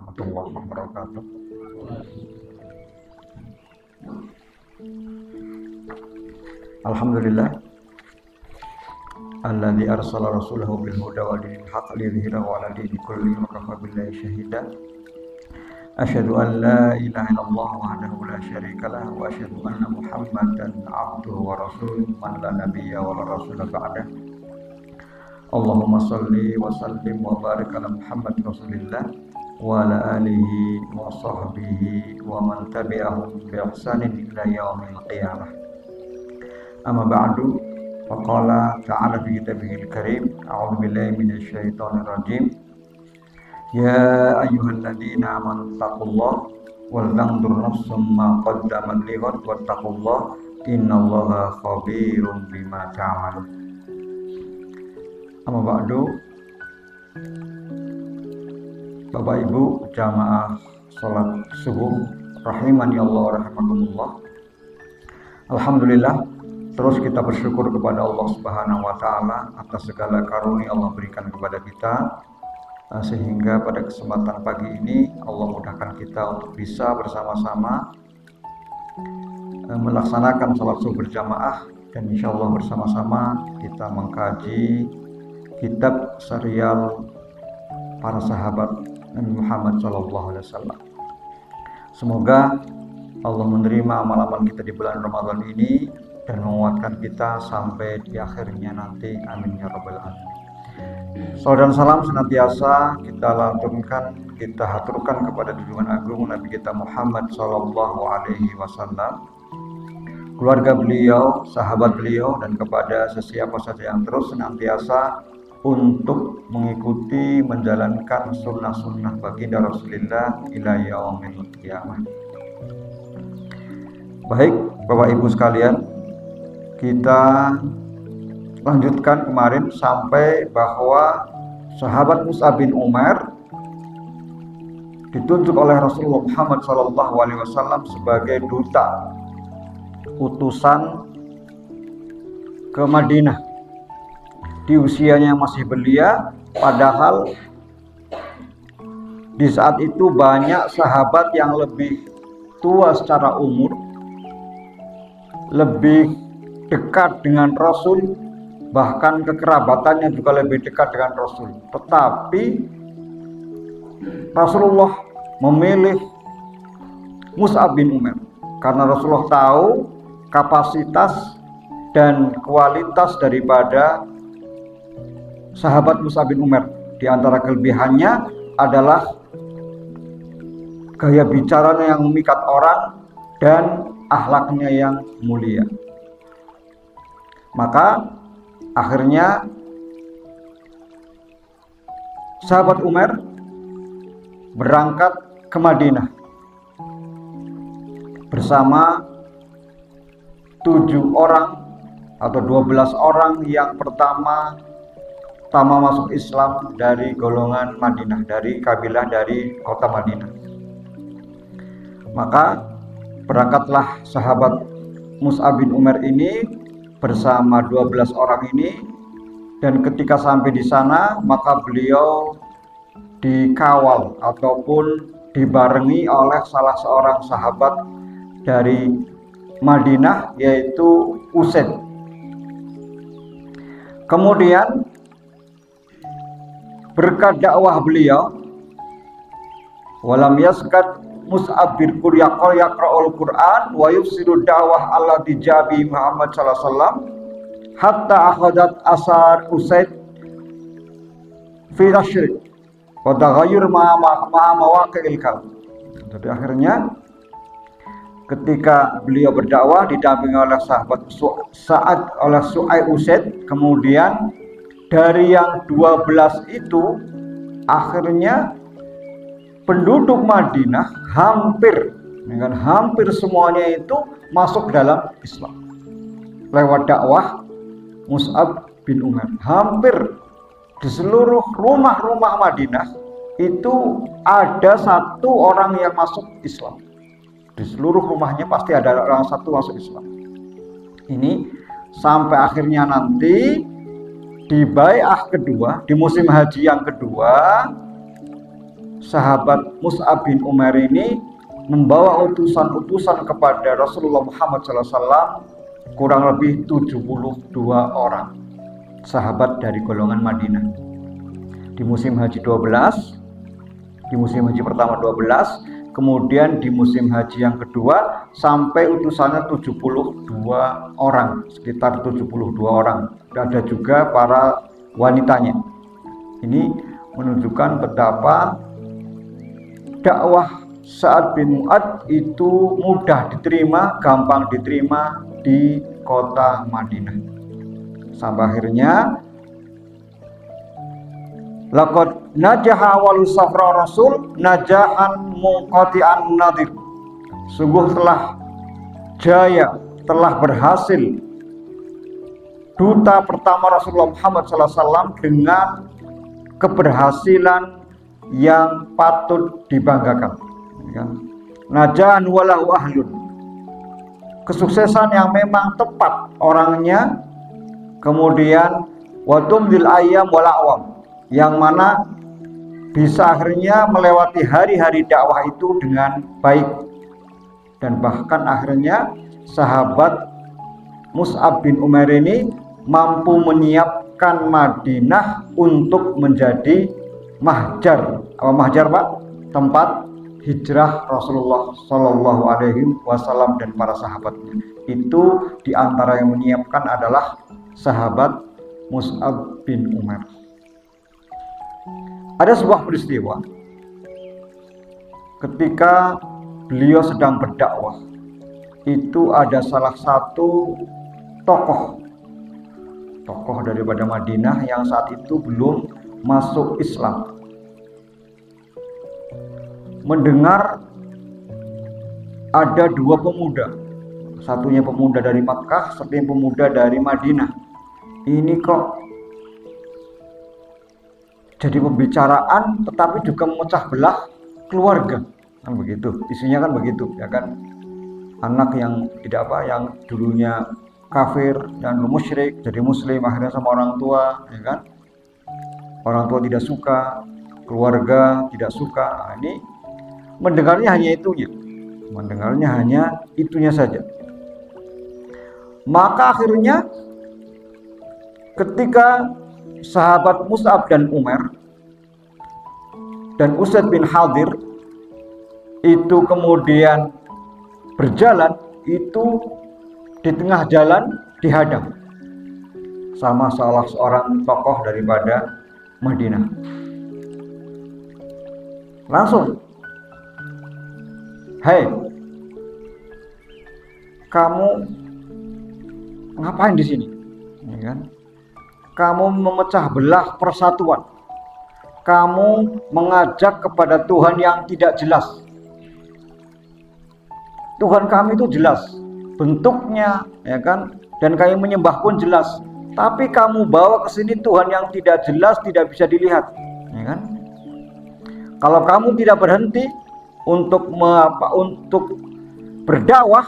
warahmatullahi wabarakatuh. Alhamdulillah alladzi arsala rasulahu bil huda wa dinil haqq liyudhhirahu 'ala dini kullihi wa kafa billahi shahida. Asyhadu an la ilaha illallah wahdahu la syarika lah wa asyhadu anna Muhammadan 'abduhu wa rasuluh man la nabiyya wa la rasula ba'dah. Allahumma shalli wa sallim wa barik ala Muhammad rasulillah wa ala alihi wa sahbihi wa man tabi'ahum bi ihsanin ila yaumil qiyamah. Amma ba'du, faqala ta'ala fi kitabihil karim, a'udzu billahi minasy syaithanir rajim. Ya ayyuhalladzina amanu taqullaha wal tanzur nafsum ma qaddamat lighad wattaqullaha innallaha khabirum bima ta'malun. Amma ba'du, Bapak Ibu jamaah salat subuh rahimani Allah rahimakumullah. Alhamdulillah, terus kita bersyukur kepada Allah Subhanahu wa taala atas segala karunia Allah berikan kepada kita, sehingga pada kesempatan pagi ini Allah mudahkan kita untuk bisa bersama-sama melaksanakan salat subuh berjamaah, dan insya Allah bersama-sama kita mengkaji kitab serial para sahabat Nabi Muhammad SAW. Semoga Allah menerima amal-amal kita di bulan Ramadan ini dan menguatkan kita sampai di akhirnya nanti. Amin ya rabbal alamin. Salam dan salam senantiasa kita lantunkan, kita haturkan kepada junjungan agung Nabi kita Muhammad SAW, keluarga beliau, sahabat beliau, dan kepada sesiapa saja yang terus senantiasa untuk mengikuti menjalankan sunnah-sunnah baginda Rasulullah ila yaumil qiyamah. Baik Bapak Ibu sekalian, kita lanjutkan kemarin sampai bahwa sahabat Mus'ab bin Umair ditunjuk oleh Rasulullah Muhammad SAW sebagai duta utusan ke Madinah. Di usianya masih belia, padahal di saat itu banyak sahabat yang lebih tua secara umur, lebih dekat dengan Rasul, bahkan kekerabatannya juga lebih dekat dengan Rasul. Tetapi Rasulullah memilih Mus'ab bin Umair karena Rasulullah tahu kapasitas dan kualitas daripada sahabat Mus'ab bin Umair. Di antara kelebihannya adalah gaya bicaranya yang memikat orang dan akhlaknya yang mulia. Maka akhirnya sahabat Umar berangkat ke Madinah bersama 7 orang atau 12 orang yang pertama masuk Islam dari golongan Madinah, dari kabilah dari kota Madinah. Maka berangkatlah sahabat Mus'ab bin Umair ini bersama 12 orang ini, dan ketika sampai di sana maka beliau dikawal ataupun dibarengi oleh salah seorang sahabat dari Madinah, yaitu Usaid. Kemudian berkat dakwah beliau, walam yaskat Mus'ab bin yaqra'ul Qur'an wa yufsidu dakwah allati jabi Muhammad sallallahu alaihi wasallam hatta akhadat asar Usaid fi tashrik wa taghayyur ma mawaqi'il kalam. Jadi akhirnya ketika beliau berdakwah didampingi oleh sahabat Su'aib Usaid, kemudian dari yang 12 itu akhirnya penduduk Madinah hampir semuanya itu masuk dalam Islam lewat dakwah Mus'ab bin Umair. Hampir di seluruh rumah-rumah Madinah itu ada satu orang yang masuk Islam. Di seluruh rumahnya pasti ada orang satu masuk Islam. Ini sampai akhirnya nanti di bai'ah kedua, di musim haji yang kedua, sahabat Mus'ab bin Umair ini membawa utusan-utusan kepada Rasulullah Muhammad SAW kurang lebih 72 orang sahabat dari golongan Madinah. Di musim haji 12, di musim haji pertama 12, kemudian di musim haji yang kedua sampai utusannya 72 orang, sekitar 72 orang. Ada juga para wanitanya. Ini menunjukkan betapa dakwah Sa'ad bin Mu'adz itu mudah diterima, gampang diterima di kota Madinah. Sampai akhirnya laqad najaha awal safra rasul najahan munqati'an nadir. Sungguh telah jaya, telah berhasil duta pertama Rasulullah Muhammad SAW dengan keberhasilan yang patut dibanggakan. Najahan walahu ahlun, kesuksesan yang memang tepat orangnya. Kemudian watumdil ayyam wal a'wam, yang mana bisa akhirnya melewati hari-hari dakwah itu dengan baik. Dan bahkan akhirnya sahabat Mus'ab bin Umair ini mampu menyiapkan Madinah untuk menjadi mahjar. Apa mahjar, Pak? Tempat hijrah Rasulullah Shallallahu Alaihi Wasallam dan para sahabatnya. Itu diantara yang menyiapkan adalah sahabat Mus'ab bin Umair. Ada sebuah peristiwa ketika beliau sedang berdakwah, itu ada salah satu tokoh daripada Madinah yang saat itu belum masuk Islam, mendengar ada dua pemuda, satunya pemuda dari Makkah, satunya pemuda dari Madinah. Ini kok jadi pembicaraan, tetapi juga memecah belah keluarga, kan begitu, isunya kan begitu, ya kan? Anak yang tidak apa, yang dulunya kafir dan musyrik jadi muslim akhirnya sama orang tua, ya kan? Orang tua tidak suka, keluarga tidak suka. Nah, ini mendengarnya hanya itunya saja. Maka akhirnya ketika sahabat Mus'ab dan Umair dan Usaid bin Hadir itu kemudian berjalan, itu di tengah jalan dihadang sama salah seorang tokoh daripada Madinah. Langsung, "Hei, kamu ngapain di sini?" Ya kan? Kamu memecah belah persatuan. Kamu mengajak kepada Tuhan yang tidak jelas. Tuhan kami itu jelas bentuknya, ya kan? Dan kami menyembah pun jelas. Tapi kamu bawa ke sini Tuhan yang tidak jelas, tidak bisa dilihat, ya kan? Kalau kamu tidak berhenti untuk berdakwah,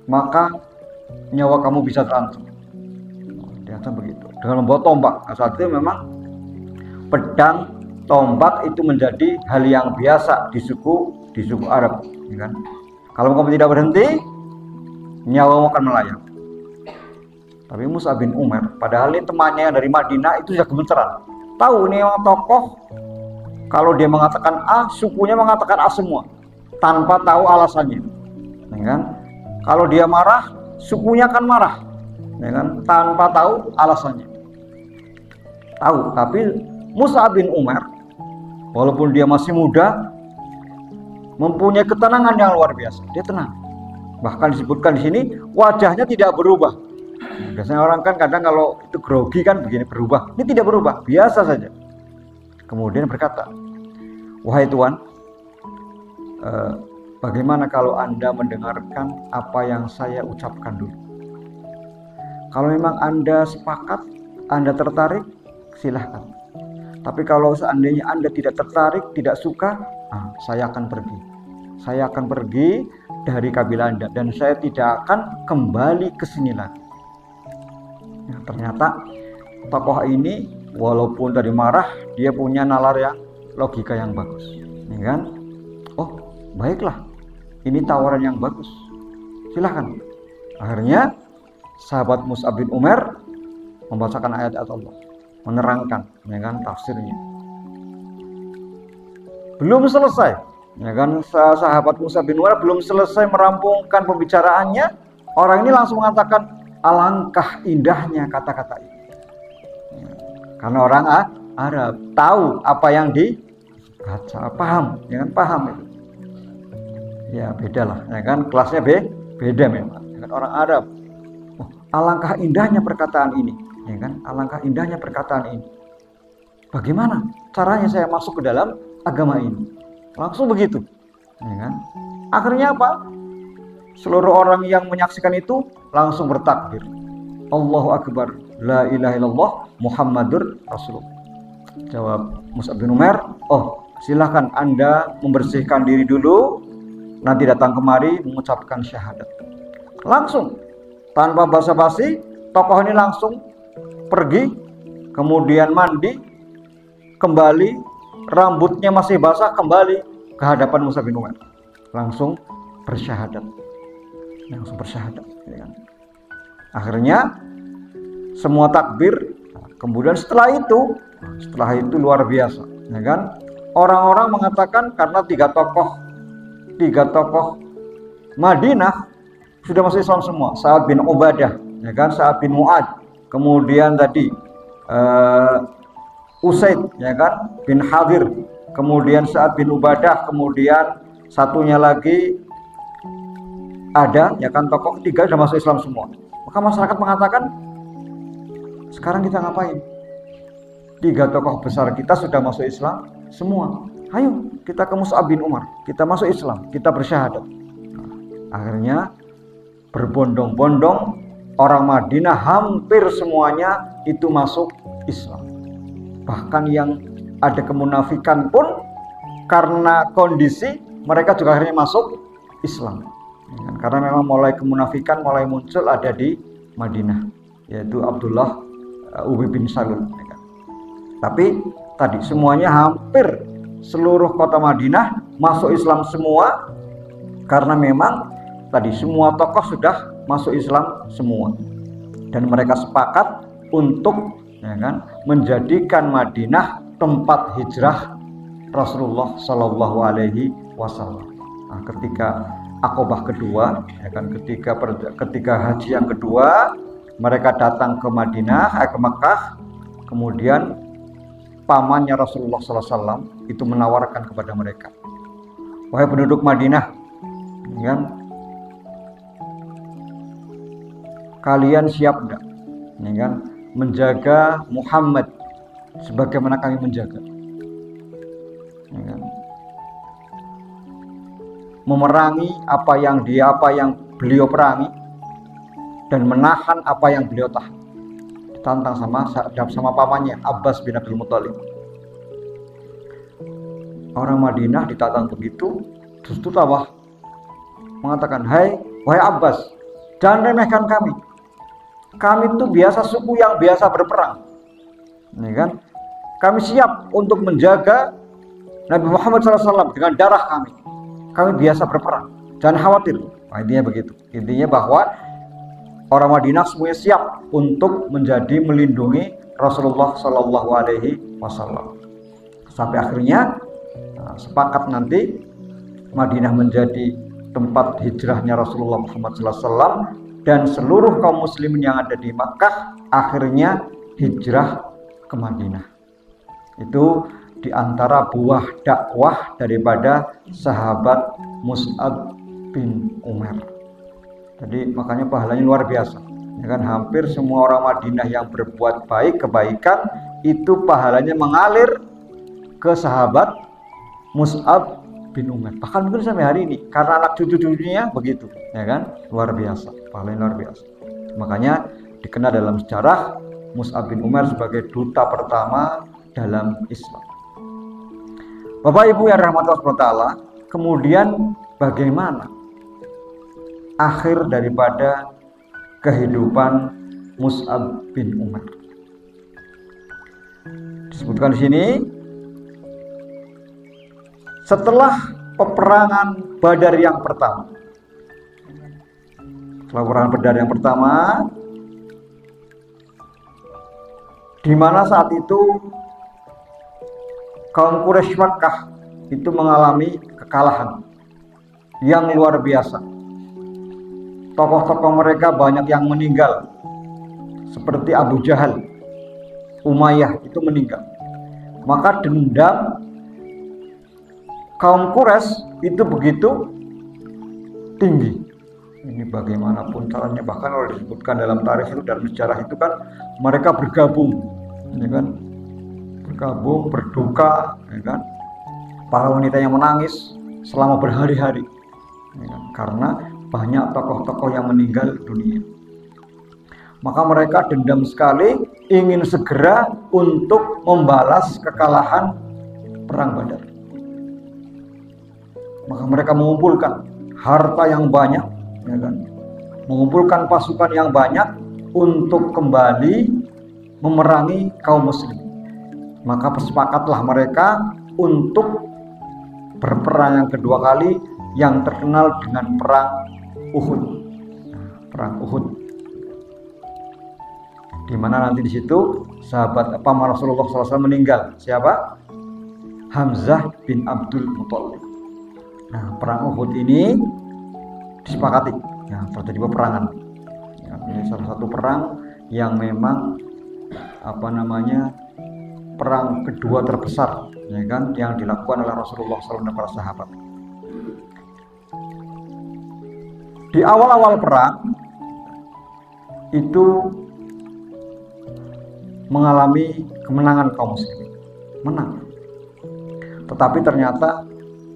maka nyawa kamu bisa terancam. Dia begitu. Dengan membawa tombak. Nah, saat itu memang pedang, tombak itu menjadi hal yang biasa di suku Arab, ya kan? Kalau kamu tidak berhenti, nyawamu akan melayang. Tapi Mus'ab bin Umair, padahal ini temannya dari Madinah, itu sudah gemeteran. Tahu ini memang tokoh, kalau dia mengatakan A, sukunya mengatakan A semua, tanpa tahu alasannya, ya kan? Kalau dia marah, sukunya akan marah, ya kan? Tanpa tahu alasannya. Tahu, tapi Mus'ab bin Umair walaupun dia masih muda mempunyai ketenangan yang luar biasa. Dia tenang. Bahkan disebutkan di sini wajahnya tidak berubah. Biasanya orang kan kadang kalau itu grogi kan begini berubah. Ini tidak berubah, biasa saja. Kemudian berkata, "Wahai Tuan, bagaimana kalau Anda mendengarkan apa yang saya ucapkan dulu? Kalau memang Anda sepakat, Anda tertarik, silahkan. Tapi kalau seandainya Anda tidak tertarik, tidak suka, saya akan pergi. Saya akan pergi dari kabilah Anda dan saya tidak akan kembali ke sini lagi." Ya, ternyata tokoh ini walaupun tadi marah, dia punya nalar yang logika yang bagus. ya kan? Oh, baiklah, ini tawaran yang bagus, silahkan. Akhirnya sahabat Mus'ab bin Umair membacakan ayat-ayat Allah, menerangkan, ya kan, tafsirnya. Belum selesai, ya kan, sahabat Mus'ab bin Umair belum selesai merampungkan pembicaraannya, orang ini langsung mengatakan, alangkah indahnya kata-kata ini. Ya, karena orang Arab tahu apa yang dibaca, paham, ya kan, paham itu. Ya beda lah, ya kan, kelasnya beda memang, ya kan, orang Arab. Oh, alangkah indahnya perkataan ini, ya kan, alangkah indahnya perkataan ini. Bagaimana caranya saya masuk ke dalam agama ini? Langsung begitu, ya kan. Akhirnya apa? Seluruh orang yang menyaksikan itu langsung bertakbir, Allahu Akbar, la ilaha illallah, Muhammadur Rasulullah. Jawab Mus'ab bin Umair, oh silahkan Anda membersihkan diri dulu, nanti datang kemari mengucapkan syahadat. Langsung, tanpa basa-basi, tokoh ini langsung pergi, kemudian mandi, kembali, rambutnya masih basah, kembali ke hadapan Mus'ab bin Umair, langsung bersyahadat, ya kan? Akhirnya semua takbir. Kemudian setelah itu luar biasa, ya kan? Orang-orang mengatakan karena tiga tokoh Madinah sudah masuk Islam semua. Sa'ad bin Ubadah, ya kan? Sa'ad bin Mu'ad, kemudian tadi Usaid, ya kan, bin Hadir, kemudian Sa'ad bin Ubadah, kemudian satunya lagi ada, ya kan, tokoh ketiga sudah masuk Islam semua. Maka masyarakat mengatakan, sekarang kita ngapain? Tiga tokoh besar kita sudah masuk Islam semua. Ayo kita ke Mus'ab bin Umar, kita masuk Islam, kita bersyahadat. Nah, akhirnya berbondong-bondong orang Madinah hampir semuanya itu masuk Islam. Bahkan yang ada kemunafikan pun karena kondisi mereka juga akhirnya masuk Islam. Karena memang mulai kemunafikan mulai muncul ada di Madinah, yaitu Abdullah Ubay bin Salul. Tapi tadi semuanya hampir seluruh kota Madinah masuk Islam semua, karena memang tadi semua tokoh sudah masuk Islam semua, dan mereka sepakat untuk, ya kan, menjadikan Madinah tempat hijrah Rasulullah Shallallahu Alaihi Wasallam. Nah, ketika Aqobah kedua, ya kan, ketika haji yang kedua, mereka datang ke Madinah, ke Mekah, kemudian pamannya Rasulullah SAW itu menawarkan kepada mereka, wahai penduduk Madinah, ya kan, kalian siap enggak, ya kan, menjaga Muhammad sebagaimana kami menjaga, ya kan, memerangi apa yang beliau perangi dan menahan apa yang beliau tahan. Ditantang sama pamannya Abbas bin Abdul Muthalib. Orang Madinah ditantang begitu, justru tambah mengatakan, wahai Abbas, jangan remehkan kami. Kami itu biasa suku yang biasa berperang, ya kan? Kami siap untuk menjaga Nabi Muhammad SAW dengan darah kami. Kami biasa berperang, jangan khawatir. Nah, intinya begitu. Intinya bahwa orang Madinah semuanya siap untuk melindungi Rasulullah Shallallahu Alaihi Wasallam. Sampai akhirnya sepakat nanti Madinah menjadi tempat hijrahnya Rasulullah Muhammad SAW, dan seluruh kaum muslimin yang ada di Makkah akhirnya hijrah ke Madinah. Itu diantara buah dakwah daripada sahabat Mus'ab bin Umair. Jadi makanya pahalanya luar biasa, ya kan? Hampir semua orang Madinah yang berbuat baik, kebaikan, itu pahalanya mengalir ke sahabat Mus'ab bin Umair. Bahkan mungkin sampai hari ini, karena anak cucu-cucunya begitu, ya kan? Luar biasa, pahalanya luar biasa. Makanya dikenal dalam sejarah Mus'ab bin Umair sebagai duta pertama dalam Islam. Bapak Ibu yang rahmat Allah Ta'ala, kemudian bagaimana akhir daripada kehidupan Mus'ab bin Umair? Disebutkan di sini, setelah peperangan Badar yang pertama. Setelah peperangan Badar yang pertama, di mana saat itu kaum Quraisy Makkah itu mengalami kekalahan yang luar biasa. Tokoh-tokoh mereka banyak yang meninggal, seperti Abu Jahal, Umayyah itu meninggal. Maka dendam kaum Quraisy itu begitu tinggi. Ini bagaimanapun caranya, bahkan kalau disebutkan dalam tarikh itu, dalam sejarah itu kan mereka bergabung, ya kan, bergabung berduka, ya kan. Para wanita yang menangis selama berhari-hari, ya kan? Karena banyak tokoh-tokoh yang meninggal dunia. Maka mereka dendam sekali, ingin segera untuk membalas kekalahan perang Badar. Maka mereka mengumpulkan harta yang banyak, ya kan? Mengumpulkan pasukan yang banyak untuk kembali memerangi kaum muslim. Maka bersepakatlah mereka untuk berperang yang kedua kali, yang terkenal dengan perang Uhud. Perang Uhud, di mana nanti di situ sahabat Rasulullah SAW meninggal. Siapa? Hamzah bin Abdul Muthalib. Nah, perang Uhud ini disepakati, ya, terjadi peperangan. Ya, ini salah satu perang yang memang perang kedua terbesar, ya kan, yang dilakukan oleh Rasulullah SAW dan para sahabat. Di awal-awal perang itu mengalami kemenangan kaum muslimin, menang. Tetapi ternyata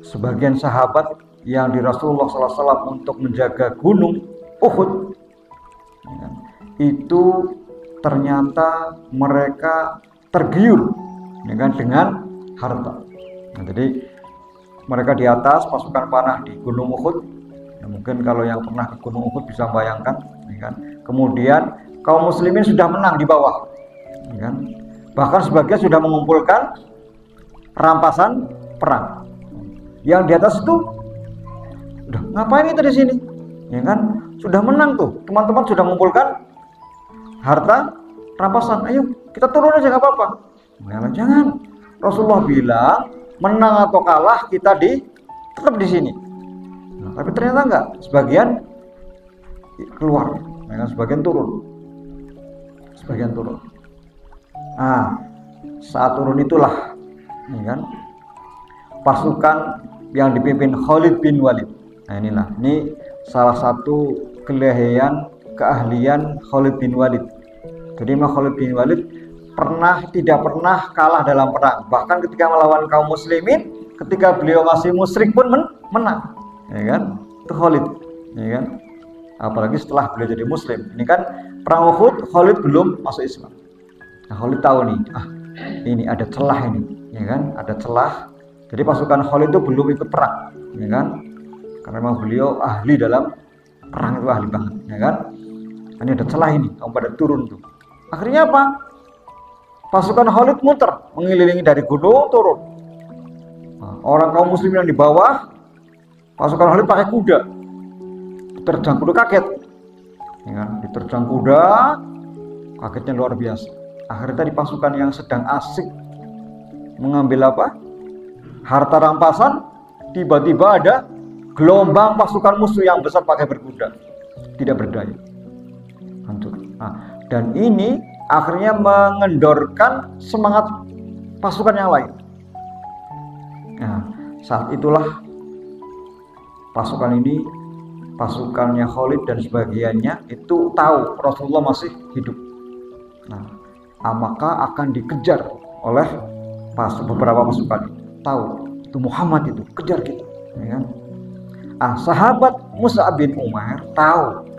sebagian sahabat yang di Rasulullah SAW untuk menjaga gunung Uhud, ya kan, itu ternyata mereka tergiur, ya kan, dengan harta. Nah, jadi mereka di atas pasukan panah di gunung Uhud. Ya, mungkin kalau yang pernah ke gunung Uhud bisa bayangkan, ya kan. Kemudian kaum muslimin sudah menang di bawah, ya kan. Bahkan sebagian sudah mengumpulkan rampasan perang. Yang di atas itu udah ngapain kita di sini, ya kan? Sudah menang tuh, teman-teman sudah mengumpulkan harta rampasan. Ayo kita turun aja, nggak apa-apa. Jangan. Rasulullah bilang menang atau kalah kita tetap di sini. Nah, tapi ternyata enggak, sebagian keluar, ya kan? Sebagian turun. Nah, saat turun itulah, ya kan, pasukan yang dipimpin Khalid bin Walid. Nah, ini salah satu keahlian Khalid bin Walid. Jadi Khalid bin Walid tidak pernah kalah dalam perang. Bahkan ketika melawan kaum muslimin, ketika beliau masih musyrik pun menang, ya kan? Itu Khalid, ya kan? Apalagi setelah beliau jadi muslim. Ini kan perang Uhud, Khalid belum masuk Islam. Nah, Khalid tahu nih, ini ada celah ini, ya kan? Ada celah. Jadi pasukan Khalid itu belum ikut perang, ya kan? Karena memang beliau ahli dalam perang, itu ahli banget, ya kan? Ini ada celah ini, kamu pada turun tuh. Akhirnya apa? Pasukan Khalid muter, mengelilingi dari gunung turun. Nah, orang kaum muslim yang di bawah, pasukan Khalid pakai kuda. Diterjang kuda kaget, ya kan? Diterjang kuda, kagetnya luar biasa. Akhirnya tadi pasukan yang sedang asik mengambil harta rampasan, tiba-tiba ada gelombang pasukan musuh yang besar pakai berkuda, tidak berdaya, hancur. Nah, dan ini akhirnya mengendorkan semangat pasukan yang lain. Nah, saat itulah pasukannya Khalid dan sebagiannya itu tahu Rasulullah masih hidup. Nah, maka akan dikejar oleh beberapa pasukan. Tahu itu Muhammad, itu kejar kita, ya kan? Sahabat Mus'ab bin Umair tahu,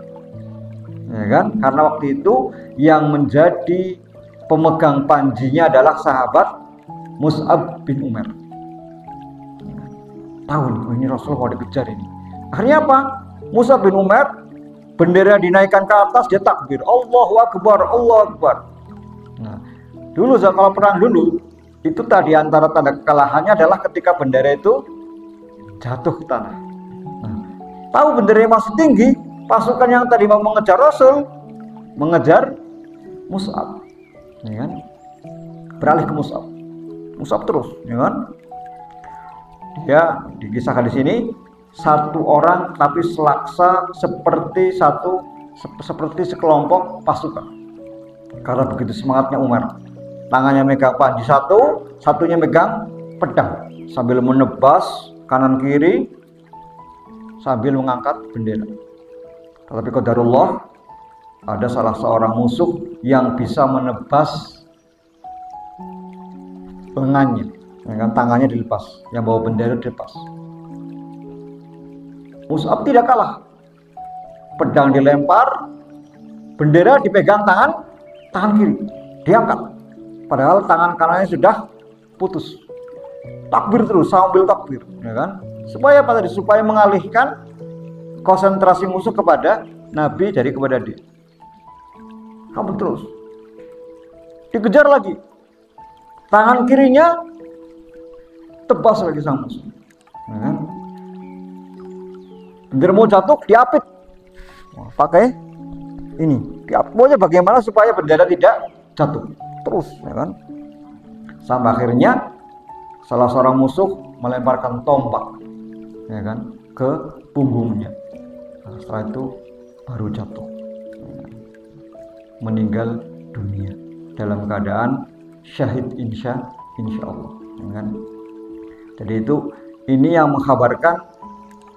ya kan? Karena waktu itu yang menjadi pemegang panjinya adalah sahabat Mus'ab bin Umair. Tahu nih, ini Rasulullah mau dikejar ini. Akhirnya apa? Mus'ab bin Umair, bendera dinaikkan ke atas, dia takbir, Allahu Akbar, Allahu Akbar. Nah, dulu kalau perang dulu itu tadi antara tanda kekalahannya adalah ketika bendera itu jatuh ke tanah. Nah, tahu benderanya masih tinggi, pasukan yang tadi mau mengejar Rasul mengejar Mus'ab, ya kan? Beralih ke Mus'ab. Mus'ab terus, ya kan? Dia dikisahkan di sini satu orang tapi selaksa seperti sekelompok pasukan. Karena begitu semangatnya Umar. Tangannya megang panji satunya megang pedang sambil menebas kanan kiri sambil mengangkat bendera. Tetapi qadarullah, ada salah seorang musuh yang bisa menebas lengannya, ya kan, tangannya dilepas, yang bawa bendera dilepas. Mus'ab tidak kalah, pedang dilempar, bendera dipegang tangan kiri, diangkat, padahal tangan kanannya sudah putus. Takbir terus, sambil takbir, ya kan, supaya apa tadi? Supaya mengalihkan konsentrasi musuh kepada Nabi dari kepada dia. Kamu terus dikejar lagi, tangan kirinya tebas lagi sang musuh, ya kan? Bendera mau jatuh, diapit pakai ini, pokoknya bagaimana supaya bendera tidak jatuh terus, ya kan? Sampai akhirnya salah seorang musuh melemparkan tombak, ya kan, ke punggungnya. Nah, setelah itu baru jatuh, ya kan? Meninggal dunia dalam keadaan syahid insya Allah, ya kan? Jadi ini yang mengkhabarkan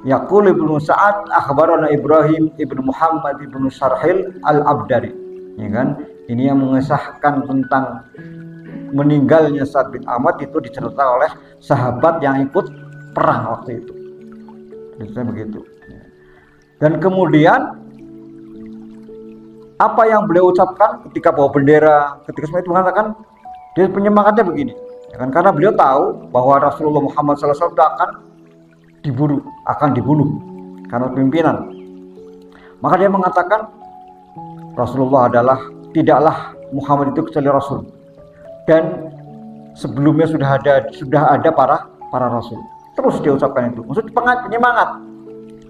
Yaqul ibnu Sa'ad akhbarana Ibrahim ibnu Muhammad ibnu Sarhil al-Abdari, ya kan? Ini yang mengesahkan tentang meninggalnya Sa'ad bin Ahmad, itu diceritakan oleh sahabat yang ikut perang waktu itu. Jadi begitu. Dan kemudian apa yang beliau ucapkan ketika bawa bendera, ketika semua itu mengatakan, dia penyemangatnya begini, ya kan? Karena beliau tahu bahwa Rasulullah Muhammad SAW akan dibunuh karena pimpinan. Maka dia mengatakan, Rasulullah tidaklah Muhammad itu kecuali Rasul, dan sebelumnya sudah ada para Rasul. Terus dia ucapkan itu, maksud penyemangat.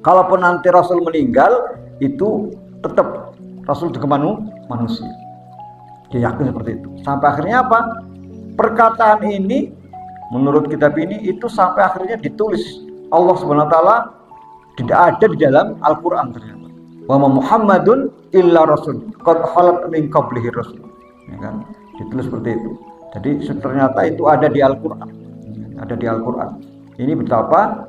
Kalaupun nanti Rasul meninggal, itu tetap Rasul juga manusia. Dia yakin seperti itu. Sampai akhirnya apa? Perkataan ini menurut kitab ini itu sampai akhirnya ditulis Allah Subhanahu wa taala, tidak ada di dalam Al-Qur'an ternyata. Wa ma Muhammadun illa rasul qad khalat min qablihi rasul. Ya kan? Ditulis seperti itu. Jadi ternyata itu ada di Al-Qur'an. Ada di Al-Qur'an. Ini betapa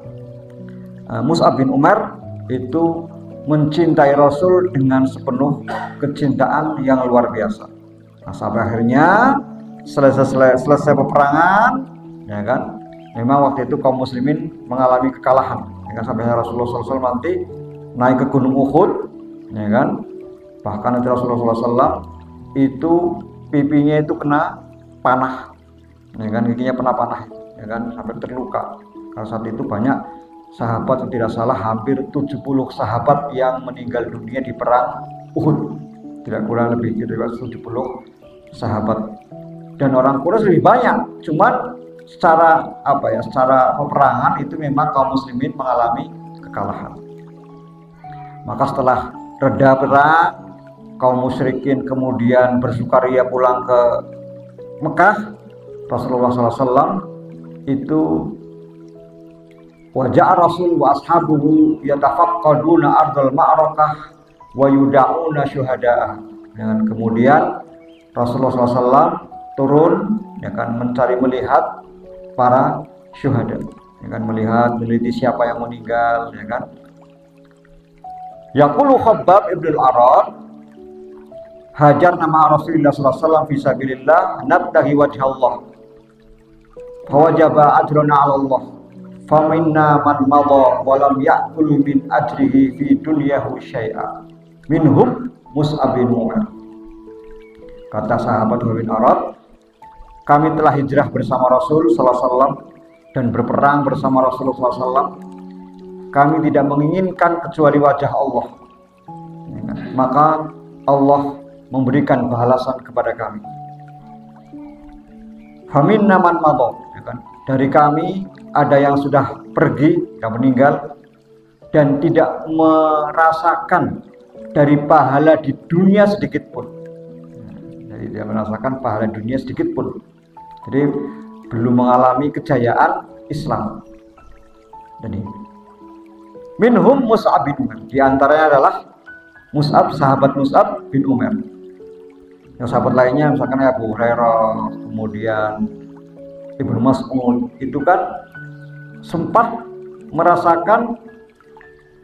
Mus'ab bin Umar itu mencintai Rasul dengan sepenuh kecintaan yang luar biasa. Nah, sampai akhirnya selesai peperangan, ya kan? Memang waktu itu kaum muslimin mengalami kekalahan, ya kan? Sampai Rasulullah SAW nanti naik ke Gunung Uhud, ya kan? Bahkan nanti Rasulullah SAW itu pipinya itu kena panah, ya kan? Giginya kena panah, ya kan? Sampai terluka. Karena saat itu banyak sahabat, tidak salah hampir 70 sahabat yang meninggal dunia di perang Uhud, tidak kurang lebih kira-kira 70 sahabat. Dan orang Quraisy lebih banyak, cuman secara peperangan itu memang kaum muslimin mengalami kekalahan. Maka setelah reda perang, kaum musyrikin kemudian bersukaria pulang ke Mekah. Rasulullah SAW itu wajah Rasul wa ashabuhu yatafaqqaduna ardal ma'rakah wa yuda'una syuhada'a. Dan kemudian Rasulullah SAW turun, ya kan, mencari melihat para syuhada, ya kan, meneliti siapa yang meninggal, ya kan. Yaqulu Khabbab ibn al-Arad, hajar nama Rasulullah SAW fi sabilillah nabtaghi wajha Allah fawajaba ajruna 'ala Allah faminna man madha wa lam ya'kul min ajrihi fi dunyahu syai'a minhum Mus'ab bin Umar. Kata sahabat bin Arad, kami telah hijrah bersama Rasul SAW dan berperang bersama Rasulullah SAW. Kami tidak menginginkan kecuali wajah Allah, maka Allah memberikan balasan kepada kami. Faminna man madha, ya kan? Dari kami ada yang sudah pergi, yang meninggal, dan tidak merasakan dari pahala di dunia sedikit pun. Jadi dia merasakan pahala dunia sedikit pun. Jadi belum mengalami kejayaan Islam. Jadi minhum Mus'ab bin Umair. Di antaranya adalah Mus'ab, sahabat Mus'ab bin Umair. Yang sahabat lainnya misalkan Abu Hurairah, kemudian Ibnu Mas'ud, itu kan sempat merasakan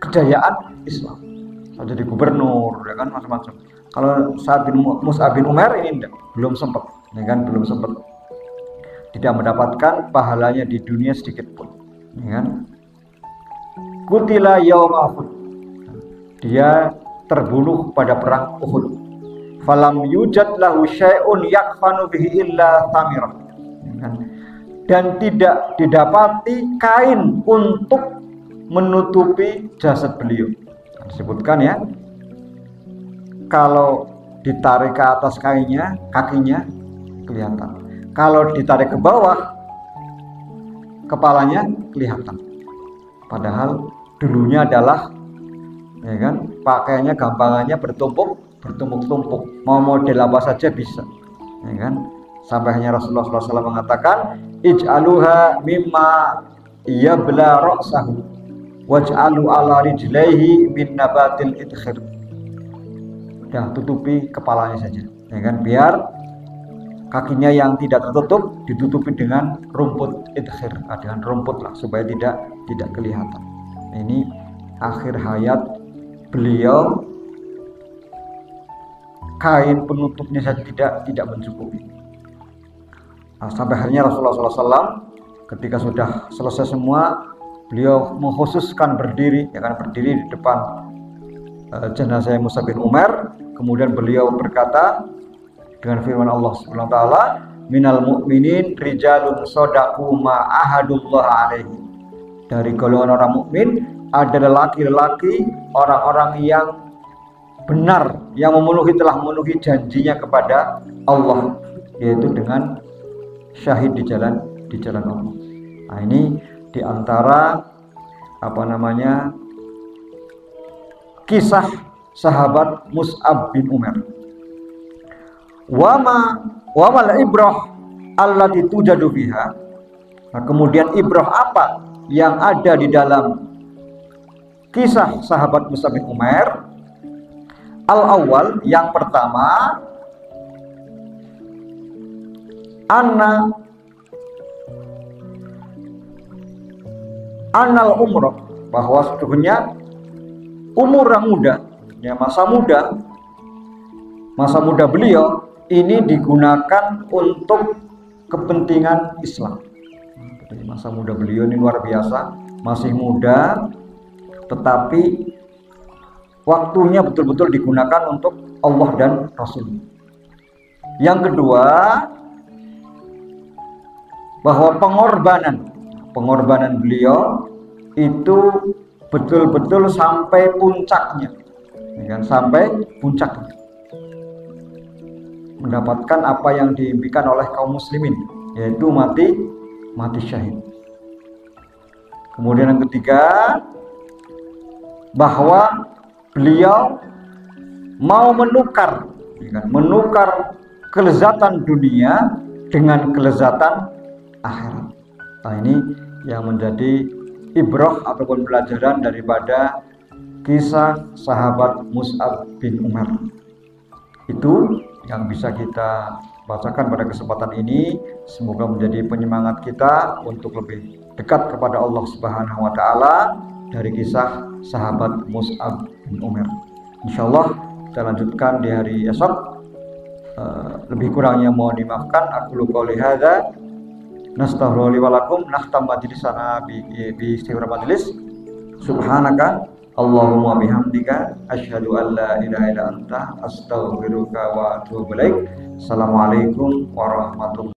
kejayaan Islam. Jadi gubernur, ya kan, macam-macam. Kalau Mus'ab bin Umair ini enggak, belum sempat, ya kan, belum sempat. Tidak mendapatkan pahalanya di dunia sedikit pun, ya kan. Qutila yauma Uhud. Dia terbunuh pada perang Uhud. Falam yujad lahu syai'un yakfanu bihi illa tamirah. Dan tidak didapati kain untuk menutupi jasad beliau. Disebutkan ya, kalau ditarik ke atas kakinya kelihatan. Kalau ditarik ke bawah, kepalanya kelihatan. Padahal dulunya adalah, ya kan, pakaiannya gampangannya bertumpuk-tumpuk, mau model apa saja bisa, ya kan. Sampai hanya Rasulullah SAW mengatakan, ij'aluha mimma yabla ra'sahu waj'alu ala rijlaihi min nabatil idkhir. Udah, tutupi kepalanya saja, ya kan, biar kakinya yang tidak tertutup ditutupi dengan rumput idkhir, dengan rumput lah, supaya tidak kelihatan. Ini akhir hayat beliau, kain penutupnya saja tidak mencukupi. Nah, sampai akhirnya Rasulullah SAW ketika sudah selesai semua, beliau mengkhususkan berdiri, ya kan, berdiri di depan jenazah Mus'ab bin Umair. Kemudian beliau berkata dengan firman Allah Subhanahu wa taala, minal mu'minin rijalun shadaqu ma ahadullah alaihi. Dari golongan orang mukmin ada lelaki-lelaki, orang-orang yang benar, yang telah memenuhi janjinya kepada Allah, yaitu dengan syahid di jalan Allah. Nah, ini diantara kisah sahabat Mus'ab bin Umair. Wamal ibrah allati tujadu fiha. Nah, kemudian ibrah apa yang ada di dalam kisah sahabat Mus'ab bin Umair? Al-awwal, yang pertama, anal umrah, bahwa sesungguhnya umur yang muda, ya, masa muda beliau ini digunakan untuk kepentingan Islam. Jadi masa muda beliau ini luar biasa, masih muda, tetapi waktunya betul-betul digunakan untuk Allah dan Rasul. Yang kedua, bahwa pengorbanan beliau itu betul-betul sampai puncaknya, ya kan, sampai puncaknya, mendapatkan apa yang diimpikan oleh kaum muslimin, yaitu mati syahid. Kemudian yang ketiga, bahwa beliau mau menukar, ya kan, menukar kelezatan dunia dengan kelezatan akhirat. Nah, ini yang menjadi ibrah ataupun pelajaran daripada kisah sahabat Mus'ab bin Umair. Itu yang bisa kita bacakan pada kesempatan ini. Semoga menjadi penyemangat kita untuk lebih dekat kepada Allah Subhanahu wa taala dari kisah sahabat Mus'ab bin Umair. Insyaallah kita lanjutkan di hari esok. Lebih kurangnya mohon dimaafkan. Aku qouli hadza, nastaghfiru wa lakum, nahtam majlisana bi istighfar majlis. Subhanaka Allahumma bihamdika asyhadu an la ilaha illa anta astaghfiruka wa atubu ilaik. Assalamualaikum warahmatullahi